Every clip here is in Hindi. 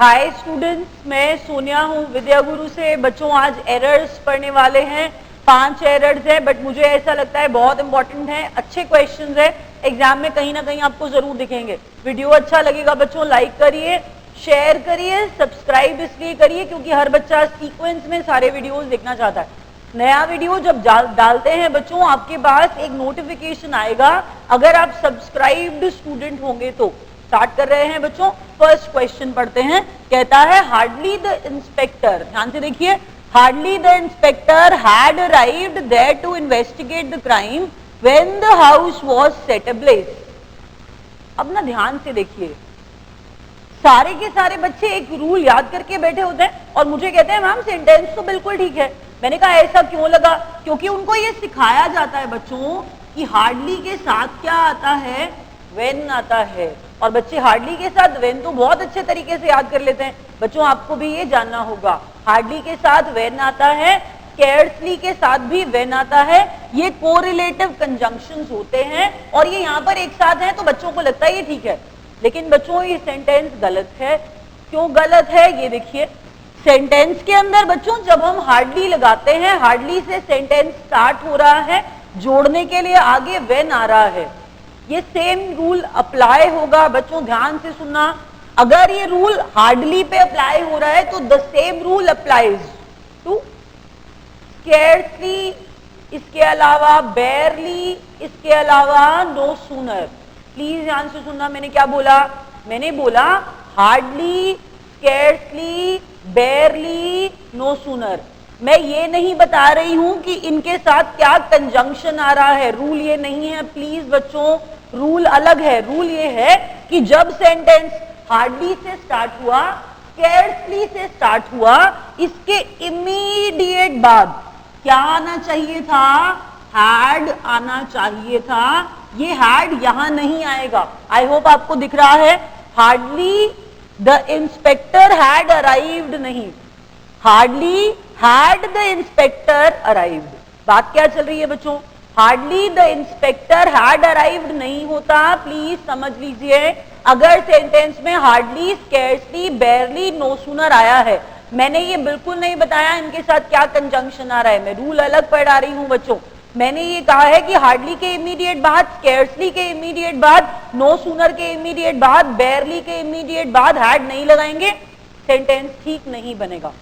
हाय स्टूडेंट्स, मैं सोनिया हूँ विद्या गुरु से। बच्चों आज एरर्स पढ़ने वाले हैं। 5 एरर्स है, बट मुझे ऐसा लगता है बहुत इंपॉर्टेंट है, अच्छे क्वेश्चंस है, एग्जाम में कहीं ना कहीं आपको जरूर दिखेंगे। वीडियो अच्छा लगेगा बच्चों लाइक करिए, शेयर करिए, सब्सक्राइब इसलिए करिए क्योंकि हर बच्चा सीक्वेंस में सारे वीडियोज देखना चाहता है। नया वीडियो जब डालते हैं बच्चों आपके पास एक नोटिफिकेशन आएगा अगर आप सब्सक्राइब्ड स्टूडेंट होंगे तो। स्टार्ट कर रहे हैं बच्चों। फर्स्ट क्वेश्चन पढ़ते हैं। कहता है हार्डली द इंस्पेक्टर, ध्यान से देखिए, hardly the inspector had arrived there to investigate the crime when the house was set ablaze. अब ना ध्यान से देखिए, सारे के सारे बच्चे एक रूल याद करके बैठे होते हैं और मुझे कहते हैं मैम सेंटेंस तो बिल्कुल ठीक है। मैंने कहा ऐसा क्यों लगा? क्योंकि उनको ये सिखाया जाता है बच्चों कि हार्डली के साथ क्या आता है, व्हेन आता है। और बच्चे हार्डली के साथ व्हेन तो बहुत अच्छे तरीके से याद कर लेते हैं। बच्चों आपको भी ये जानना होगा, हार्डली के साथ व्हेन आता है, स्कैर्सली के साथ भी व्हेन आता है। ये कोरिलेटिव कंजंक्शंस होते हैं और ये यहाँ पर एक साथ हैं तो बच्चों को लगता है ये ठीक है, लेकिन बच्चों ये सेंटेंस गलत है। क्यों गलत है ये देखिए। सेंटेंस के अंदर बच्चों जब हम हार्डली लगाते हैं, हार्डली से सेंटेंस स्टार्ट हो रहा है, जोड़ने के लिए आगे व्हेन आ रहा है। ये सेम रूल अप्लाई होगा बच्चों, ध्यान से सुनना। अगर ये रूल हार्डली पे अप्लाई हो रहा है तो the same rule applies to scarcely, इसके अलावा बेयरली, इसके अलावा नो सूनर। प्लीज ध्यान से सुनना, मैंने क्या बोला? मैंने बोला hardly, scarcely, barely, no sooner. मैं ये नहीं बता रही हूं कि इनके साथ क्या कंजंक्शन आ रहा है। रूल ये नहीं है प्लीज बच्चों, रूल अलग है। रूल ये है कि जब सेंटेंस हार्डली से स्टार्ट हुआ, स्कैर्सली से स्टार्ट हुआ, इसके इमीडिएट बाद क्या आना चाहिए था? हैड आना चाहिए था। ये हैड यहां नहीं आएगा। आई होप आपको दिख रहा है। Hardly the inspector had arrived नहीं, hardly had the inspector arrived. बात क्या चल रही है बच्चों? Hardly the inspector had arrived नहीं होता। प्लीज समझ लीजिए, अगर सेंटेंस में hardly, scarcely, barely, no sooner आया है, मैंने ये बिल्कुल नहीं बताया इनके साथ क्या कंजंक्शन आ रहा है। मैं रूल अलग पढ़ा रही हूं बच्चों। मैंने ये कहा है कि हार्डली के इमीडिएट बाद, स्कैर्सली के इमीडिएट बाद, नो सूनर के इमीडिएट बाद, बेयरली के इमीडिएट बाद हैड नहीं लगाएंगे, सेंटेंस ठीक नहीं बनेगा।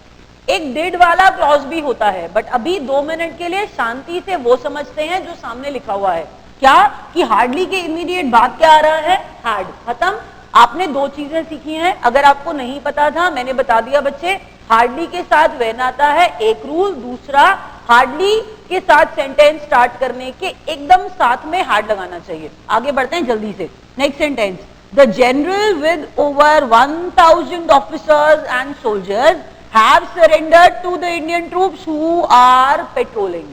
एक डिड वाला क्लॉज भी होता है, बट अभी 2 मिनट के लिए शांति से वो समझते हैं जो सामने लिखा हुआ है। क्या कि हार्डली के इमीडिएट बाद क्या आ रहा है? हैड। खत्म। आपने 2 चीजें सीखी हैं। अगर आपको नहीं पता था मैंने बता दिया बच्चे, हार्डली के साथ व्हेन आता है, एक रूल। दूसरा, हार्डली के साथ सेंटेंस स्टार्ट करने के एकदम साथ में हैड लगाना चाहिए। आगे बढ़ते हैं जल्दी से। Next sentence, the general with over 1000 officers and soldiers have surrendered to the Indian troops who are patrolling।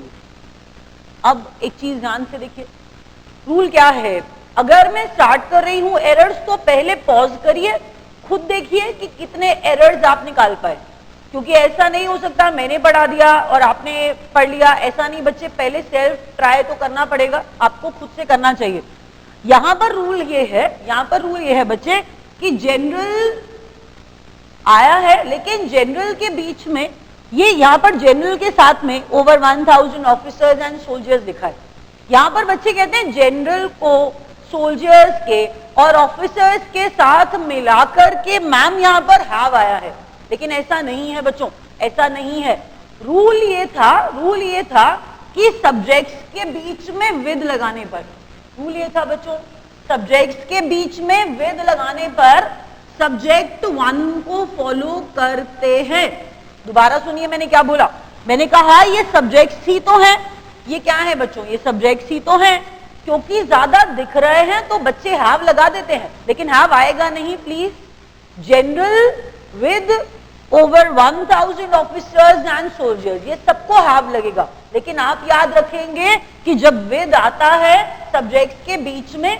अब एक चीज ध्यान से देखिए, रूल क्या है। अगर मैं स्टार्ट कर रही हूं एरर्स तो पहले पॉज करिए, खुद देखिए कि कितने एरर्स आप निकाल पाए, क्योंकि ऐसा नहीं हो सकता मैंने पढ़ा दिया और आपने पढ़ लिया। ऐसा नहीं बच्चे, पहले सेल्फ ट्राई तो करना पड़ेगा, आपको खुद से करना चाहिए। यहां पर रूल ये है, यहां पर रूल ये है बच्चे कि जनरल आया है, लेकिन जनरल के बीच में ये यहां पर जनरल के साथ में ओवर 1000 ऑफिसर्स एंड सोल्जर्स लिखा है। यहां पर बच्चे कहते हैं जनरल को सोल्जर्स के और ऑफिसर्स के साथ मिलाकर के मैम यहां पर हैव आया है, लेकिन ऐसा नहीं है बच्चों, ऐसा नहीं है। रूल ये था कि सब्जेक्ट्स के बीच में विद लगाने पर, रूल ये था बच्चों, सब्जेक्ट्स के बीच में विद लगाने पर सब्जेक्ट 1 को फॉलो करते हैं। दोबारा सुनिए मैंने क्या बोला। मैंने कहा ये सब्जेक्ट्स ही तो हैं। ये क्या है बच्चों? ये सब्जेक्ट्स ही तो हैं। क्योंकि ज्यादा दिख रहे हैं तो बच्चे हैव लगा देते हैं, लेकिन हैव आएगा नहीं please. General with over 1000 officers and soldiers, ये सबको हैव लगेगा, लेकिन आप याद रखेंगे कि जब विद आता है सब्जेक्ट्स के बीच में,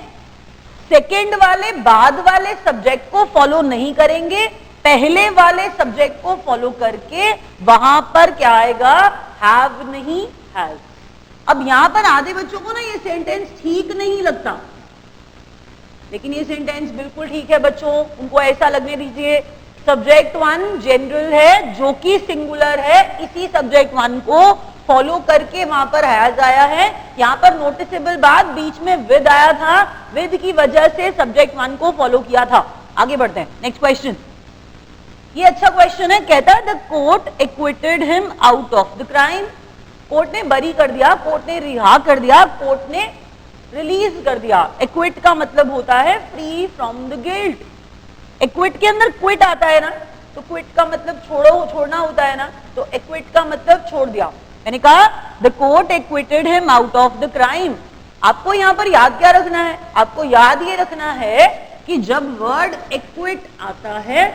सेकेंड वाले बाद वाले सब्जेक्ट को फॉलो नहीं करेंगे, पहले वाले सब्जेक्ट को फॉलो करके वहां पर क्या आएगा? हैव नहीं, हैज। अब यहां पर आधे बच्चों को ना ये सेंटेंस ठीक नहीं लगता, लेकिन ये सेंटेंस बिल्कुल ठीक है बच्चों, उनको ऐसा लगने दीजिए। सब्जेक्ट वन जनरल है जो कि सिंगुलर है, इसी सब्जेक्ट वन को फॉलो करके वहां पर हैज आया है। यहाँ पर नोटिसेबल बात, बीच में विद आया था, विद की वजह से सब्जेक्ट वन को फॉलो किया था। आगे बढ़ते हैं, नेक्स्ट क्वेश्चन। ये अच्छा क्वेश्चन है, कहता है the court acquitted him out of the crime. Court ने बरी कर दिया, कोर्ट ने रिहा कर दिया, कोर्ट ने रिलीज कर दिया। एक्विट का मतलब होता है free from the guilt. Equity के अंदर क्विट आता है ना, तो क्विट का मतलब छोड़ना होता है ना, तो एक्विट का मतलब छोड़ दिया। मैंने कहा the court acquitted him out of the crime. आपको यहां पर याद क्या रखना है? आपको याद ये रखना है कि जब वर्ड एक्विट आता है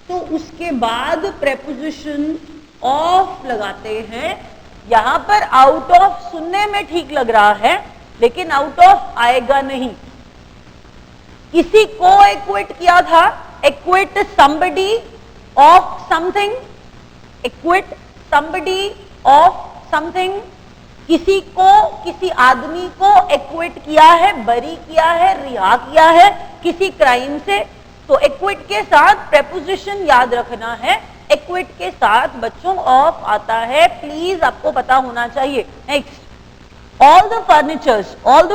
तो उसके बाद प्रेपोजिशन ऑफ लगाते हैं। यहां पर आउट ऑफ सुनने में ठीक लग रहा है, लेकिन आउट ऑफ आएगा नहीं। किसी को एक्विट किया था, equity somebody of something, equity somebody of something. किसी को, किसी आदमी को एक्विट किया है, बरी किया है, रिहा किया है किसी क्राइम से, तो एक्विट के साथ प्रेपोजिशन याद रखना है। एक्विट के साथ बच्चों ऑफ आता है, प्लीज आपको पता होना चाहिए। Next, all the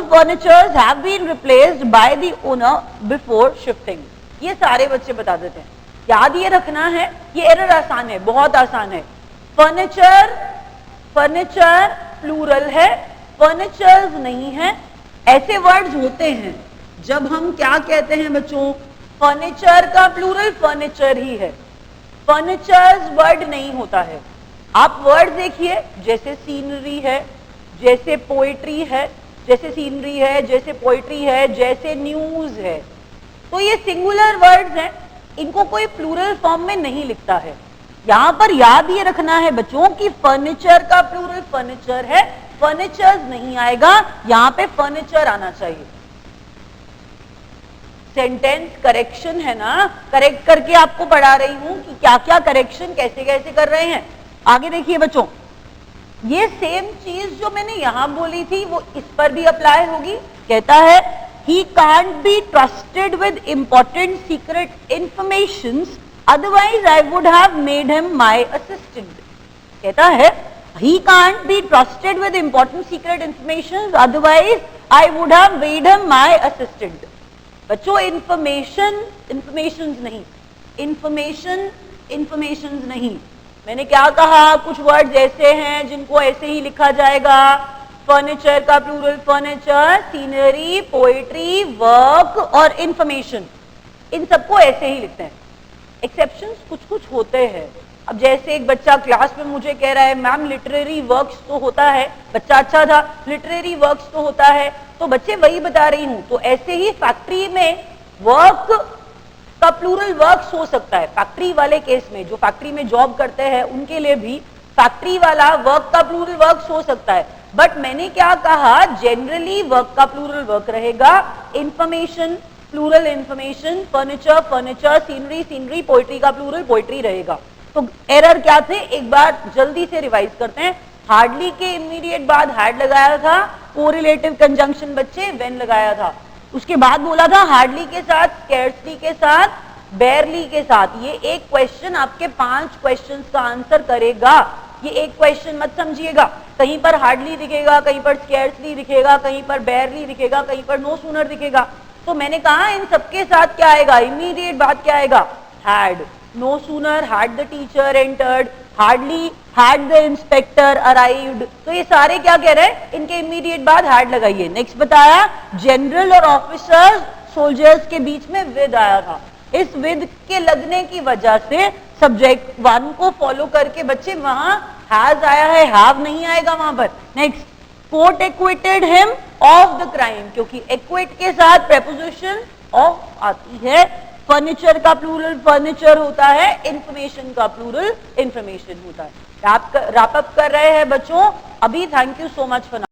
furnitures have been replaced by the owner before shifting। ये सारे बच्चे बता देते हैं, याद ये रखना है। ये एरर आसान है, बहुत आसान है। फर्नीचर प्लूरल है, फर्नीचर्स नहीं है। ऐसे वर्ड्स होते हैं जब हम क्या कहते हैं बच्चों, फर्नीचर का प्लूरल फर्नीचर ही है, फर्नीचर्स वर्ड नहीं होता है। आप वर्ड देखिए, जैसे सीनरी है, जैसे पोएट्री है, जैसे सीनरी है, जैसे पोएट्री है, जैसे न्यूज है, तो ये सिंगुलर वर्ड्स हैं, इनको कोई प्लूरल फॉर्म में नहीं लिखता है। यहां पर याद ये रखना है बच्चों कि फर्नीचर का प्लूरल फर्नीचर है, फर्नीचर्स नहीं आएगा, यहां पे फर्नीचर आना चाहिए। सेंटेंस करेक्शन है ना, करेक्ट करके आपको पढ़ा रही हूं कि क्या क्या करेक्शन कैसे कैसे कर रहे हैं। आगे देखिए बच्चों, ये सेम चीज जो मैंने यहां बोली थी वो इस पर भी अप्लाई होगी। कहता है he can't be trusted with important secret informations, otherwise I would have made him my assistant। कहता है he can't be trusted with important secret information, otherwise I would have made him my assistant। बच्चों इंफॉर्मेशन नहीं, मैंने क्या कहा, कुछ वर्ड्स ऐसे हैं जिनको ऐसे ही लिखा जाएगा। फर्नीचर का plural furniture, scenery, poetry, work और इंफॉर्मेशन, इन सबको ऐसे ही लिखते हैं। एक्सेप्शंस कुछ कुछ होते हैं। अब जैसे एक बच्चा क्लास में मुझे कह रहा है मैम लिटरेरी वर्क्स तो होता है, बच्चा अच्छा था, लिटरेरी वर्क्स तो होता है, तो बच्चे वही बता रही हूं। तो ऐसे ही फैक्ट्री में वर्क का प्लूरल वर्क्स हो सकता है। फैक्ट्री वाले केस में, जो फैक्ट्री में जॉब करते हैं उनके लिए भी फैक्ट्री वाला वर्क का प्लूरल वर्क्स हो सकता है। बट मैंने क्या कहा, जनरली वर्क का प्लूरल वर्क रहेगा, information plural information, furniture furniture, scenery scenery, poetry का प्लूरल पोएट्री रहेगा। तो एरर क्या थे, एक बार जल्दी से रिवाइज करते हैं। हार्डली के इमीडिएट बाद हैड लगाया था, कोरिलेटिव कंजंक्शन बच्चे व्हेन लगाया था। उसके बाद बोला था हार्डली के साथ, स्कैर्सली के साथ, बेयरली के साथ। ये एक क्वेश्चन आपके 5 क्वेश्चंस का आंसर करेगा। ये एक क्वेश्चन मत समझिएगा, कहीं पर हार्डली दिखेगा, कहीं पर स्कैर्सली दिखेगा, कहीं पर बेयरली दिखेगा, कहीं पर नो सूनर दिखेगा। तो मैंने कहा इन सबके साथ क्या आएगा, इमीडिएट बाद क्या आएगा, had. No sooner had the teacher entered, hardly had the inspector arrived. तो ये सारे क्या कह रहे हैं, इनके इमीडिएट बाद हैड लगाइए। नेक्स्ट बताया जनरल और ऑफिसर्स सोल्जर्स के बीच में विद आया था। इस विद के लगने की वजह से सब्जेक्ट 1 को फॉलो करके बच्चे वहां हैज आया है, हैव नहीं आएगा वहां पर। Next, court acquitted him of the crime, क्योंकि एक्विट के साथ प्रेपोजिशन ऑफ आती है। फर्नीचर का प्लूरल फर्नीचर होता है, इंफॉर्मेशन का प्लूरल इंफॉर्मेशन होता है। रैप अप कर रहे हैं बच्चों अभी। Thank you so much for